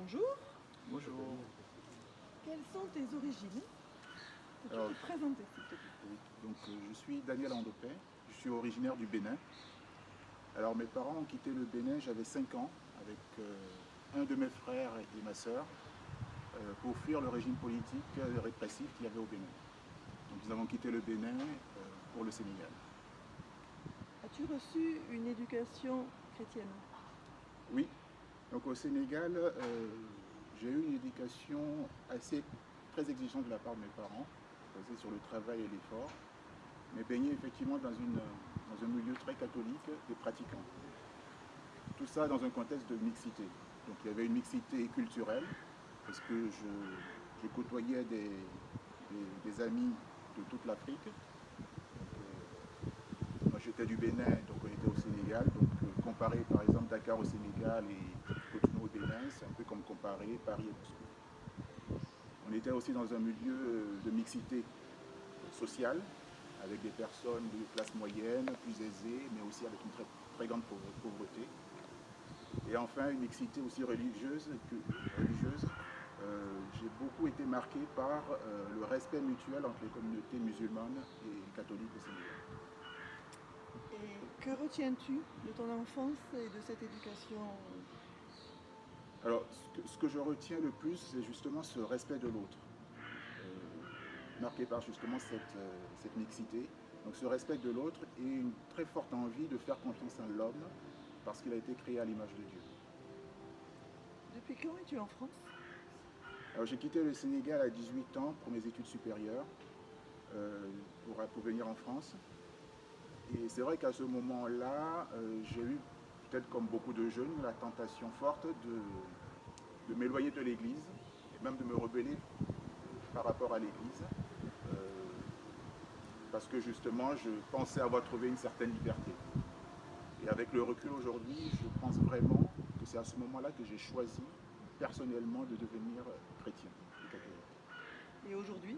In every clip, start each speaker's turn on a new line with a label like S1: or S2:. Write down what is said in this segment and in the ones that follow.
S1: Bonjour,
S2: Bonjour.
S1: quelles sont tes origines? Peux-tu
S2: Alors,
S1: te présenter s'il te plaît?
S2: oui, donc, je suis Daniel Andopé, je suis originaire du Bénin. Alors mes parents ont quitté le Bénin, j'avais 5 ans, avec un de mes frères et ma sœur, pour fuir le régime politique répressif qu'il y avait au Bénin. Donc nous avons quitté le Bénin pour le Sénégal.
S1: As-tu reçu une éducation chrétienne?
S2: Oui, donc au Sénégal, j'ai eu une éducation assez très exigeante de la part de mes parents, basée sur le travail et l'effort, mais baigné effectivement dans un milieu très catholique et pratiquant. Tout ça dans un contexte de mixité. Donc il y avait une mixité culturelle, parce que je côtoyais des amis de toute l'Afrique. Moi j'étais du Bénin, donc on était au Sénégal. Donc comparer par exemple Dakar au Sénégal et Cotonou au Bénin, c'est un peu comme comparer Paris et Moscou. On était aussi dans un milieu de mixité sociale, avec des personnes de classe moyenne, plus aisées, mais aussi avec une très grande pauvreté. Et enfin, une mixité aussi religieuse. J'ai beaucoup été marqué par le respect mutuel entre les communautés musulmanes et catholiques au Sénégal.
S1: Et que retiens-tu de ton enfance et de cette éducation?
S2: Alors, ce que je retiens le plus, c'est justement ce respect de l'autre, marqué par justement cette mixité. Donc ce respect de l'autre et une très forte envie de faire confiance à l'homme, parce qu'il a été créé à l'image de Dieu.
S1: Depuis quand es-tu en France?
S2: Alors j'ai quitté le Sénégal à 18 ans pour mes études supérieures, pour venir en France. Et c'est vrai qu'à ce moment-là, j'ai eu, peut-être comme beaucoup de jeunes, la tentation forte de m'éloigner de l'Église, et même de me rebeller par rapport à l'Église, parce que justement, je pensais avoir trouvé une certaine liberté. Et avec le recul aujourd'hui, je pense vraiment que c'est à ce moment-là que j'ai choisi personnellement de devenir chrétien et catholique.
S1: Et aujourd'hui,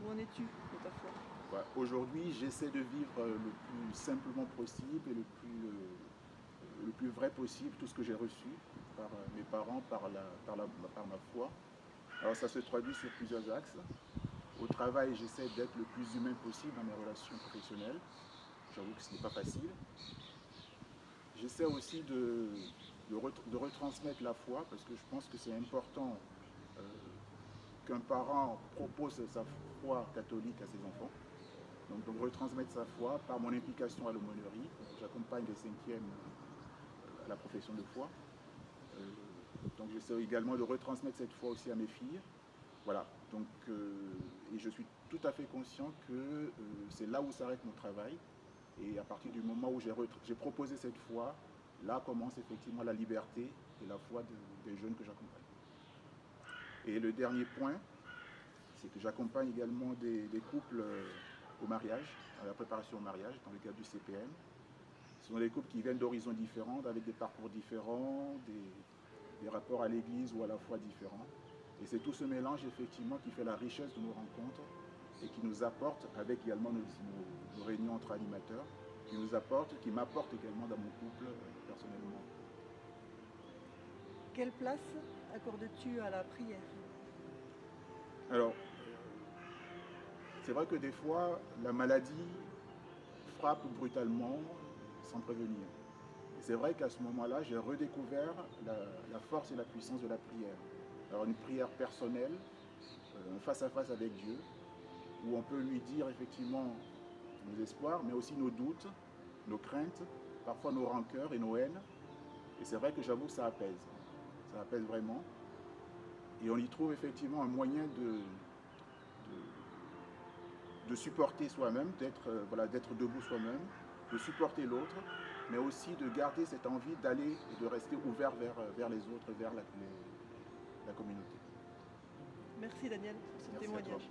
S1: où en es-tu de ta foi?
S2: Voilà. Aujourd'hui, j'essaie de vivre le plus simplement possible et le plus vrai possible tout ce que j'ai reçu par mes parents, par ma foi. Alors ça se traduit sur plusieurs axes. Au travail, j'essaie d'être le plus humain possible dans mes relations professionnelles. J'avoue que ce n'est pas facile. J'essaie aussi de retransmettre la foi, parce que je pense que c'est important qu'un parent propose sa foi catholique à ses enfants. Donc retransmettre sa foi par mon implication à l'aumônerie. J'accompagne les cinquièmes à la profession de foi. Donc j'essaie également de retransmettre cette foi aussi à mes filles. Voilà, donc, et je suis tout à fait conscient que c'est là où s'arrête mon travail. Et à partir du moment où j'ai proposé cette foi, là commence effectivement la liberté et la foi des jeunes que j'accompagne. Et le dernier point, c'est que j'accompagne également des couples au mariage, à la préparation au mariage, dans le cadre du CPM. Ce sont des couples qui viennent d'horizons différents, avec des parcours différents, des rapports à l'église ou à la foi différents. Et c'est tout ce mélange effectivement qui fait la richesse de nos rencontres et qui nous apporte, avec également nos réunions entre animateurs, qui m'apporte également dans mon couple personnellement.
S1: Quelle place accordes-tu à la prière?
S2: Alors, c'est vrai que des fois, la maladie frappe brutalement sans prévenir. Et c'est vrai qu'à ce moment-là, j'ai redécouvert la force et la puissance de la prière. Alors une prière personnelle, un face-à-face avec Dieu, où on peut lui dire effectivement nos espoirs, mais aussi nos doutes, nos craintes, parfois nos rancœurs et nos haines. Et c'est vrai que j'avoue que ça apaise vraiment. Et on y trouve effectivement un moyen de supporter soi-même, d'être debout soi-même, de supporter l'autre, mais aussi de garder cette envie d'aller et de rester ouvert vers les autres, vers la communauté.
S1: Merci Daniel pour ce
S2: Merci à toi.
S1: témoignage.